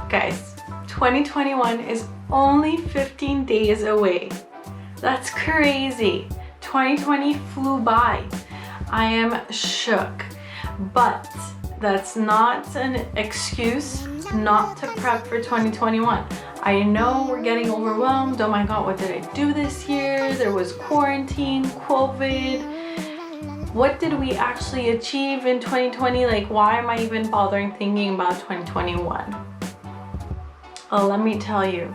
Guys, 2021 is only 15 days away. That's crazy. 2020 flew by. I am shook, but that's not an excuse not to prep for 2021. I know we're getting overwhelmed. Oh my God, what did I do this year? There was quarantine, COVID. What did we actually achieve in 2020? Like, why am I even bothering thinking about 2021? Well, let me tell you,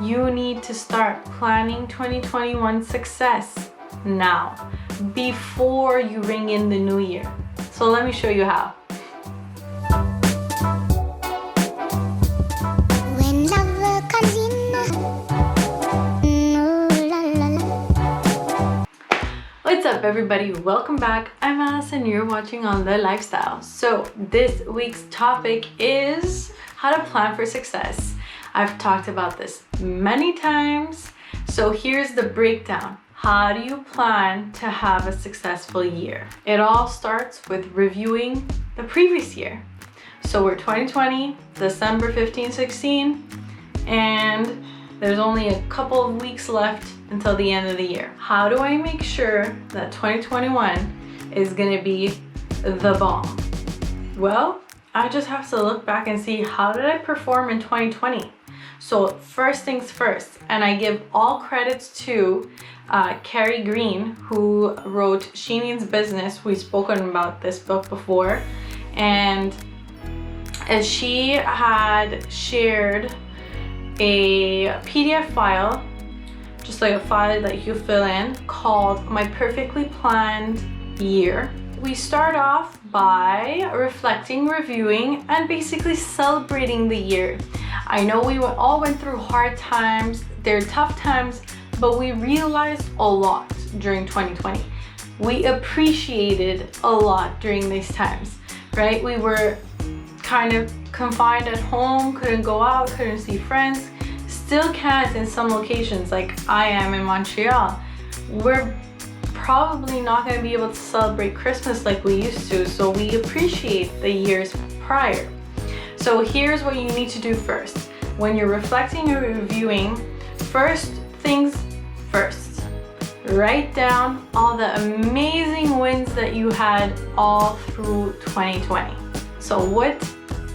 you need to start planning 2021 success now, before you ring in the new year. So let me show you how. When love comes in, ooh, la, la, la. What's up, everybody? Welcome back. I'm Alice and you're watching on LeLifestyle. So this week's topic is how to plan for success. I've talked about this many times. So here's the breakdown. How do you plan to have a successful year? It all starts with reviewing the previous year. So we're 2020, December 15, 16, and there's only a couple of weeks left until the end of the year. How do I make sure that 2021 is gonna be the bomb? Well, I just have to look back and see, how did I perform in 2020? So first things first, and I give all credits to Carrie Green, who wrote Sheening's Business. We've spoken about this book before, and she had shared a PDF file, just like a file that you fill in, called My Perfectly Planned Year. We start off by reflecting, reviewing, and basically celebrating the year. I know we all went through hard times, they're tough times, but we realized a lot during 2020. We appreciated a lot during these times, right? We were kind of confined at home, couldn't go out, couldn't see friends, still can't in some locations, like I am in Montreal. We're probably not going to be able to celebrate Christmas like we used to, so we appreciate the years prior. So here's what you need to do first. When you're reflecting and reviewing, first things first. Write down all the amazing wins that you had all through 2020. So what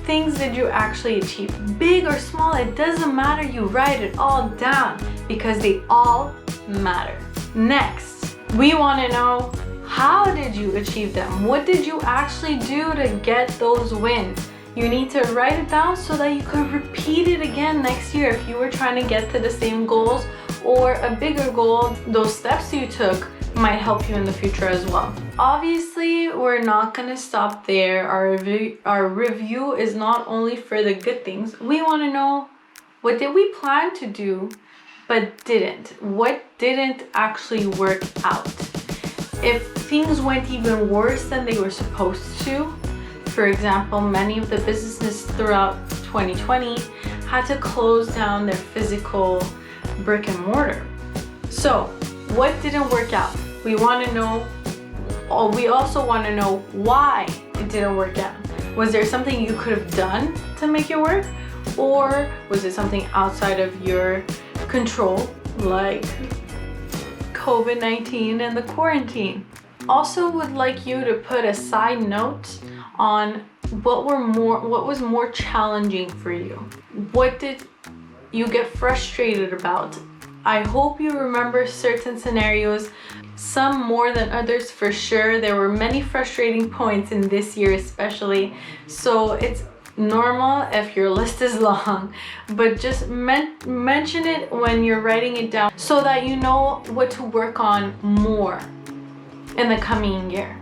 things did you actually achieve? Big or small, it doesn't matter. You write it all down because they all matter. Next, we want to know, how did you achieve them? What did you actually do to get those wins? You need to write it down so that you could repeat it again next year if you were trying to get to the same goals or a bigger goal. Those steps you took might help you in the future as well. Obviously, we're not going to stop there. Our review is not only for the good things. We want to know, what did we plan to do but didn't? What didn't actually work out? If things went even worse than they were supposed to, for example, many of the businesses throughout 2020 had to close down their physical brick and mortar. So what didn't work out? We want to know, or we also want to know why it didn't work out. Was there something you could have done to make it work? Or was it something outside of your control, like COVID-19 and the quarantine? Also would like you to put a side note on what was more challenging for you. What did you get frustrated about? I hope you remember certain scenarios, some more than others for sure. There were many frustrating points in this year especially, so it's normal if your list is long, but just mention it when you're writing it down so that you know what to work on more in the coming year.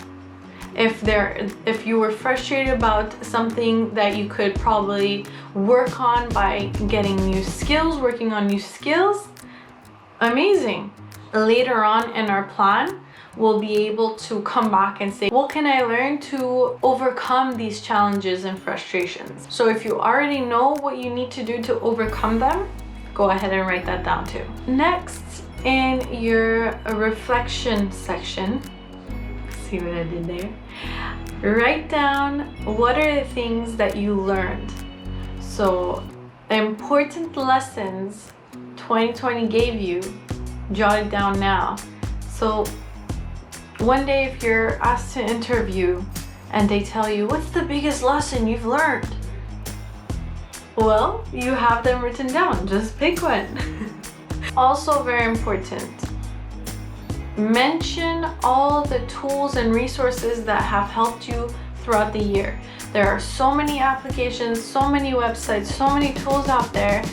If you were frustrated about something that you could probably work on by getting new skills, working on new skills, amazing. Later on in our plan, we'll be able to come back and say, what can I learn to overcome these challenges and frustrations? So if you already know what you need to do to overcome them, go ahead and write that down too. Next, in your reflection section, see what I did there? Write down what are the things that you learned. So the important lessons 2020 gave you, jot it down now. So one day if you're asked to interview and they tell you, what's the biggest lesson you've learned? Well, you have them written down, just pick one. Also very important, mention all the tools and resources that have helped you throughout the year. There are so many applications, so many websites, so many tools out there.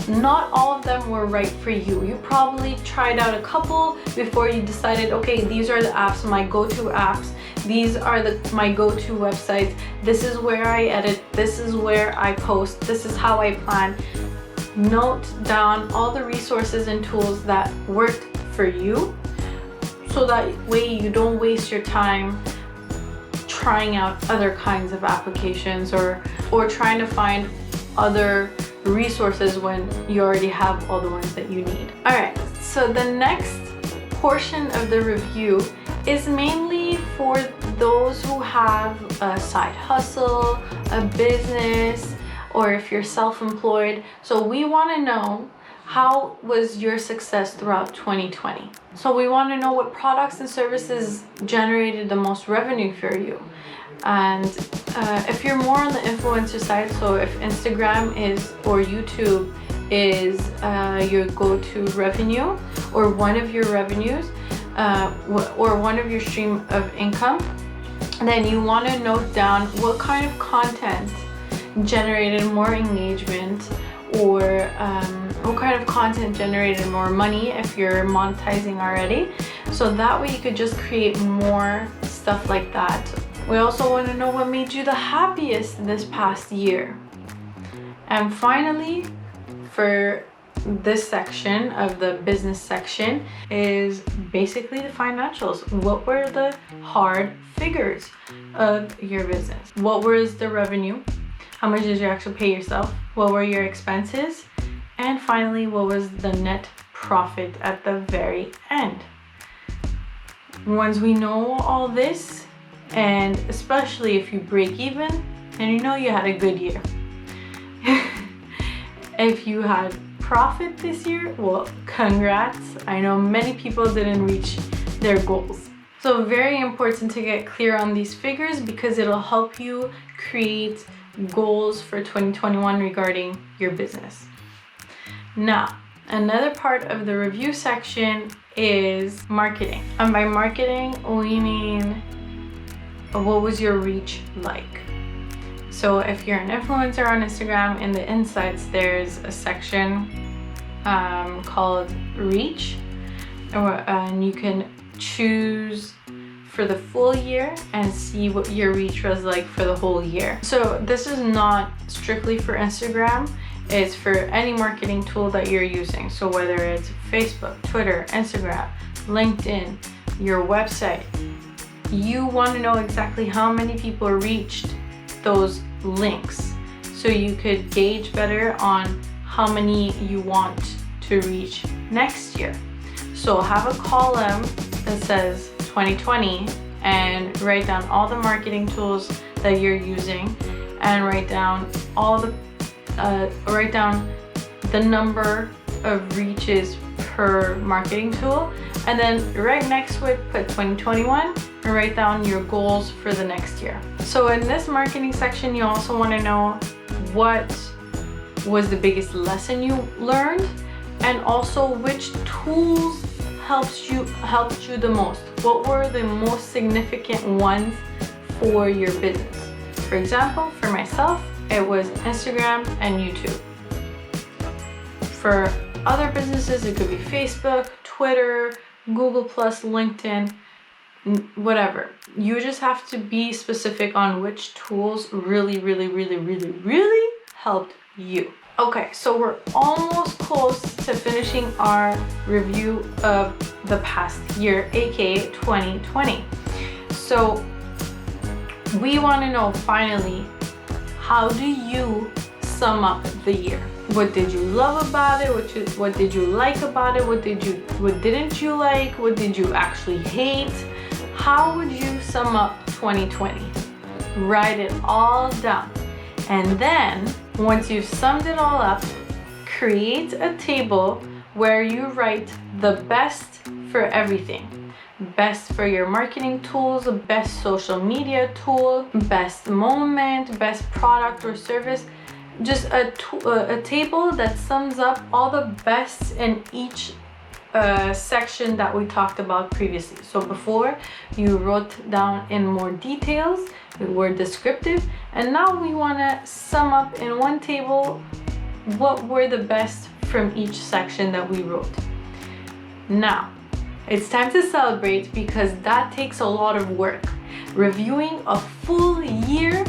Not all of them were right for you. You probably tried out a couple before you decided, okay, these are the apps, my go-to apps. These are my go-to websites. This is where I edit. This is where I post. This is how I plan. Note down all the resources and tools that worked for you, so that way you don't waste your time trying out other kinds of applications or trying to find other resources when you already have all the ones that you need. All right, so the next portion of the review is mainly for those who have a side hustle, a business, or if you're self-employed. So we want to know, how was your success throughout 2020? So we want to know what products and services generated the most revenue for you. And if you're more on the influencer side, so if Instagram is or YouTube is your go-to revenue or one of your revenues or one of your stream of income, then you want to note down what kind of content generated more engagement, or what kind of content generated more money if you're monetizing already. So that way you could just create more stuff like that. We also want to know what made you the happiest this past year. And finally, for this section of the business section is basically the financials. What were the hard figures of your business? What was the revenue? How much did you actually pay yourself? What were your expenses? And finally, what was the net profit at the very end? Once we know all this, and especially if you break even, then you know you had a good year. If you had profit this year, well, congrats. I know many people didn't reach their goals. So very important to get clear on these figures because it'll help you create goals for 2021 regarding your business. Now, another part of the review section is marketing. And by marketing, we mean what was your reach like? So if you're an influencer on Instagram, in the insights, there's a section called reach, and you can choose for the full year and see what your reach was like for the whole year. So this is not strictly for Instagram, it's for any marketing tool that you're using. So whether it's Facebook, Twitter, Instagram, LinkedIn, your website, you want to know exactly how many people reached those links so you could gauge better on how many you want to reach next year. So have a column that says 2020 and write down all the marketing tools that you're using and write down the number of reaches per marketing tool, and then right next to it put 2021 and write down your goals for the next year. So in this marketing section, you also want to know what was the biggest lesson you learned, and also which tools helped you the most. What were the most significant ones for your business? For example, for myself, it was Instagram and YouTube. For other businesses, it could be Facebook, Twitter, Google+, LinkedIn, whatever. You just have to be specific on which tools really helped you. Okay, so we're almost close to finishing our review of the past year, aka 2020. So we want to know finally, how do you sum up the year? What did you love about it? What did you like about it? What didn't you like? What did you actually hate? How would you sum up 2020? Write it all down. And then Once you've summed it all up, create a table where you write the best for everything. Best for your marketing tools, best social media tool, best moment, best product or service. Just a table that sums up all the best in each section that we talked about previously. So before, you wrote down in more details, we were descriptive, and now we want to sum up in one table what were the best from each section that we wrote. Now it's time to celebrate, because that takes a lot of work. Reviewing a full year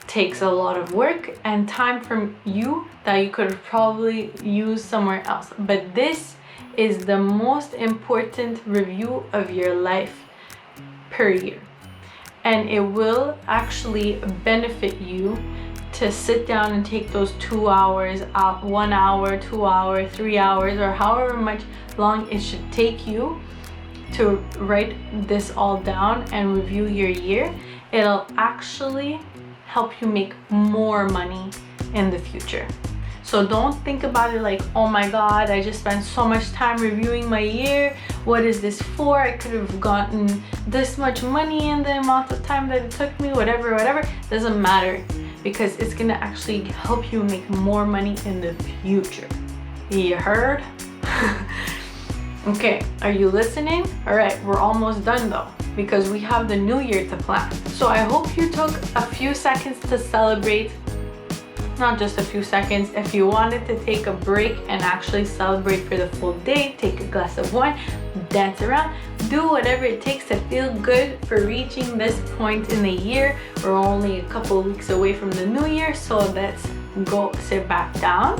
takes a lot of work and time from you that you could have probably used somewhere else. But this is the most important review of your life per year. And it will actually benefit you to sit down and take those 2 hours out, 1 hour, 2 hours, 3 hours, or however much long it should take you to write this all down and review your year. It'll actually help you make more money in the future. So don't think about it like, oh my God, I just spent so much time reviewing my year. What is this for? I could have gotten this much money in the amount of time that it took me, whatever. Doesn't matter, because it's gonna actually help you make more money in the future. You heard? Okay, are you listening? All right, we're almost done though, because we have the new year to plan. So I hope you took a few seconds to celebrate. Not just a few seconds. If you wanted to take a break and actually celebrate for the full day, take a glass of wine, dance around, do whatever it takes to feel good for reaching this point in the year. We're only a couple of weeks away from the new year, so let's go sit back down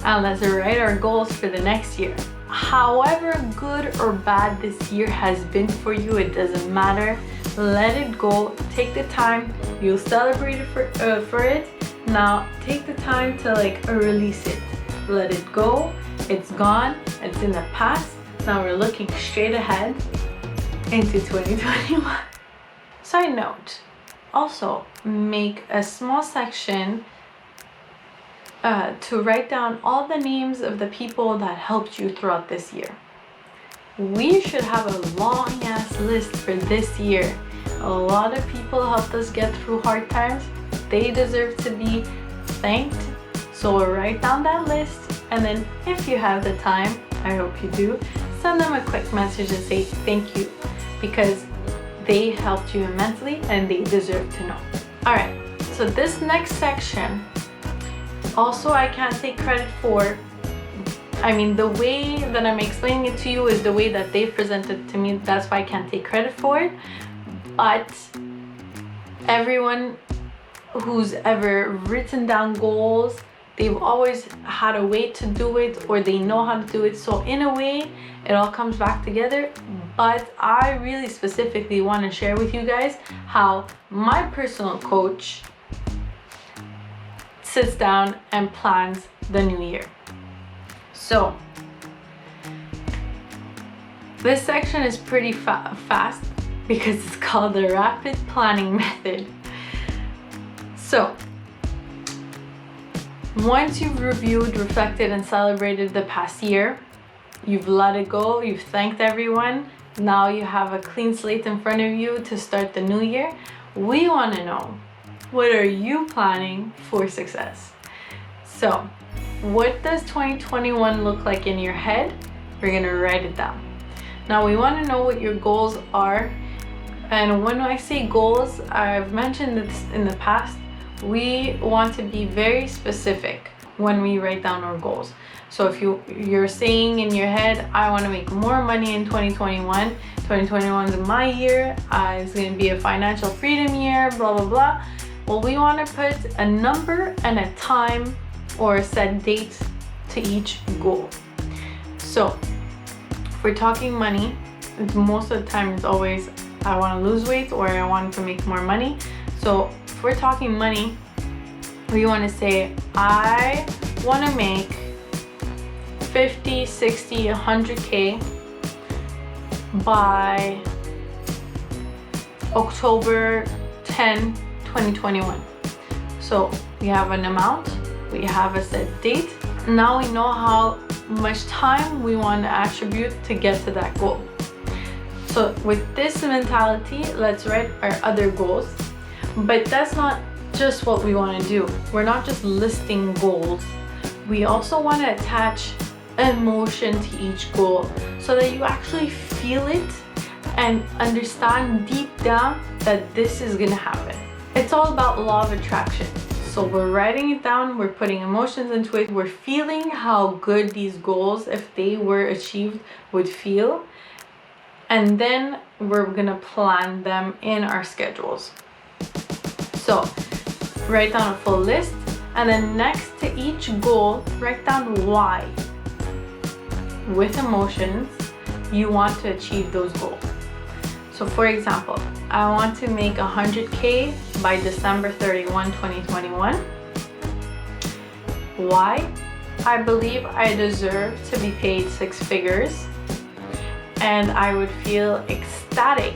and let's write our goals for the next year. However good or bad this year has been for you, it doesn't matter. Let it go. Take the time. You'll celebrate it for it. Now take the time to release it. Let it go. It's gone. It's in the past. Now we're looking straight ahead into 2021. Side note, also make a small section to write down all the names of the people that helped you throughout this year. We should have a long ass list for this year. A lot of people helped us get through hard times. They deserve to be thanked. So write down that list, and then if you have the time, I hope you do, send them a quick message and say thank you, because they helped you immensely and they deserve to know. All right, so this next section, also I can't take credit for. I mean, the way that I'm explaining it to you is the way that they've presented to me. That's why I can't take credit for it. But everyone who's ever written down goals, they've always had a way to do it, or they know how to do it. So in a way, it all comes back together. But I really specifically want to share with you guys how my personal coach sits down and plans the new year. So this section is pretty fast because it's called the rapid planning method. So once you've reviewed, reflected, and celebrated the past year, you've let it go, you've thanked everyone, now you have a clean slate in front of you to start the new year. We want to know, what are you planning for success? So what does 2021 look like in your head? We're going to write it down. Now we want to know what your goals are. And when I say goals, I've mentioned this in the past, we want to be very specific when we write down our goals. So if you're saying in your head, I want to make more money in 2021. 2021 is my year. It's going to be a financial freedom year, blah, blah, blah. Well, we want to put a number and a time or a set date to each goal. So if we're talking money, most of the time it's always, I want to lose weight or I want to make more money. So if we're talking money, we want to say, I want to make 50, 60, 100K by October 10, 2021. So we have an amount, we have a set date. Now we know how much time we want to attribute to get to that goal. So with this mentality, let's write our other goals. But that's not just what we want to do. We're not just listing goals. We also want to attach emotion to each goal so that you actually feel it and understand deep down that this is gonna happen. It's all about law of attraction. So we're writing it down, we're putting emotions into it, we're feeling how good these goals, if they were achieved, would feel. And then we're gonna plan them in our schedules. So write down a full list, and then next to each goal, write down why, with emotions, you want to achieve those goals. So for example, I want to make 100K by December 31, 2021. Why? I believe I deserve to be paid 6 figures, and I would feel ecstatic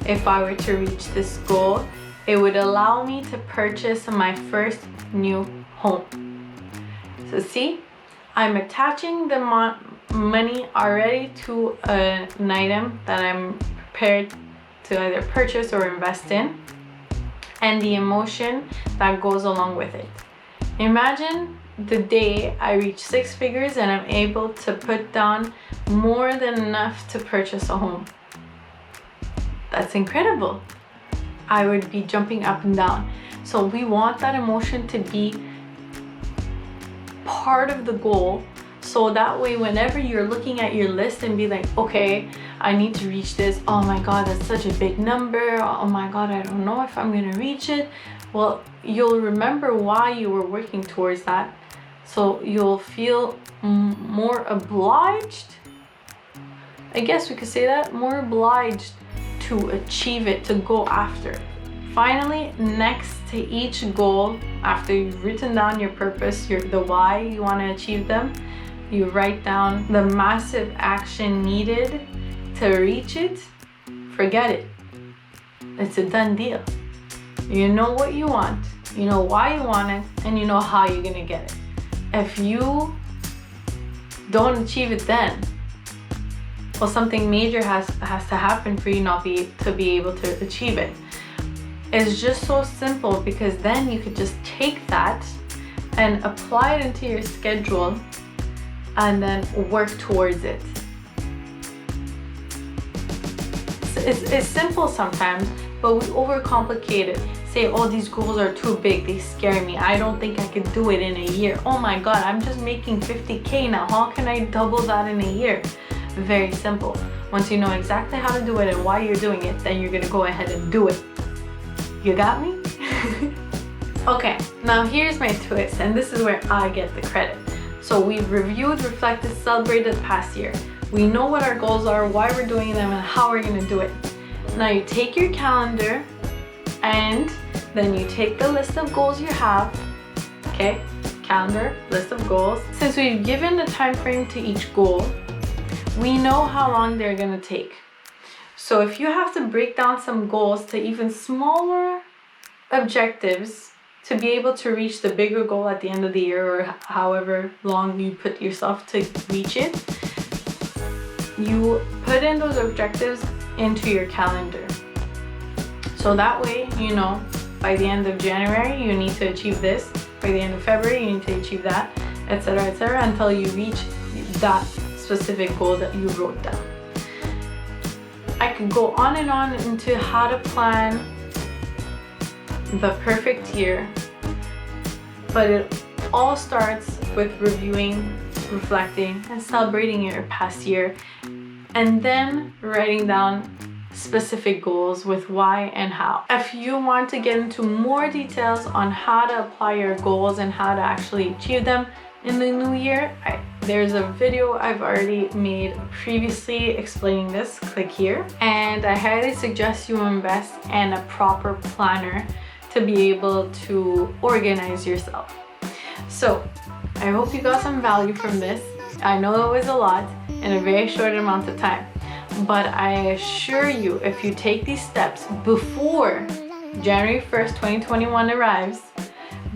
if I were to reach this goal. It would allow me to purchase my first new home. So see, I'm attaching the money already to an item that I'm prepared to either purchase or invest in, and the emotion that goes along with it. Imagine the day I reach 6 figures and I'm able to put down more than enough to purchase a home. That's incredible. I would be jumping up and down. So we want that emotion to be part of the goal, so that way whenever you're looking at your list and be like, okay, I need to reach this, oh my god, that's such a big number, oh my god, I don't know if I'm gonna reach it. Well, you'll remember why you were working towards that, so you'll feel more obliged, I guess we could say that, more obliged to achieve it, to go after it. Finally, next to each goal, after you've written down your purpose, the why you want to achieve them, you write down the massive action needed to reach it. Forget it. It's a done deal. You know what you want, you know why you want it, and you know how you're gonna get it. If you don't achieve it then, well, something major has to happen for you not to be able to achieve it. It's just so simple, because then you could just take that and apply it into your schedule and then work towards it. It's simple sometimes, but we overcomplicate it. Say, oh, these goals are too big, they scare me, I don't think I can do it in a year. Oh my god, I'm just making 50K now, how can I double that in a year? Very simple. Once you know exactly how to do it and why you're doing it, then you're gonna go ahead and do it. You got me? Okay, now here's my twist, and this is where I get the credit. So we've reviewed, reflected, celebrated the past year. We know what our goals are, why we're doing them, and how we're gonna do it. Now you take your calendar, and then you take the list of goals you have. Okay, calendar, list of goals. Since we've given a time frame to each goal, we know how long they're gonna take. So if you have to break down some goals to even smaller objectives to be able to reach the bigger goal at the end of the year, or however long you put yourself to reach it, you put in those objectives into your calendar. So that way, you know, by the end of January, you need to achieve this. By the end of February, you need to achieve that, etc., until you reach that specific goal that you wrote down. I could go on and on into how to plan the perfect year, but it all starts with reviewing, reflecting, and celebrating your past year, and then writing down specific goals with why and how. If you want to get into more details on how to apply your goals and how to actually achieve them in the new year, there's a video I've already made previously explaining this. Click here. And I highly suggest you invest in a proper planner to be able to organize yourself. So I hope you got some value from this. I know it was a lot in a very short amount of time, but I assure you, if you take these steps before January 1st, 2021 arrives,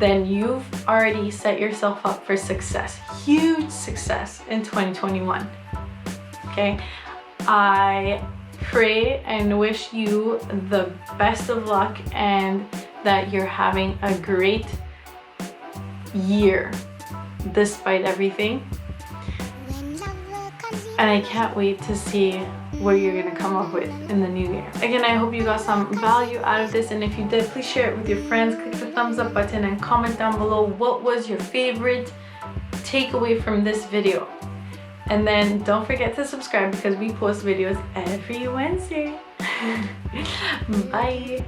then you've already set yourself up for success, huge success in 2021. Okay, I pray and wish you the best of luck and that you're having a great year despite everything. And I can't wait to see what you're gonna come up with in the new year. Again, I hope you got some value out of this, and if you did, please share it with your friends. Click the thumbs up button and comment down below what was your favorite takeaway from this video. And then don't forget to subscribe because we post videos every Wednesday. Bye.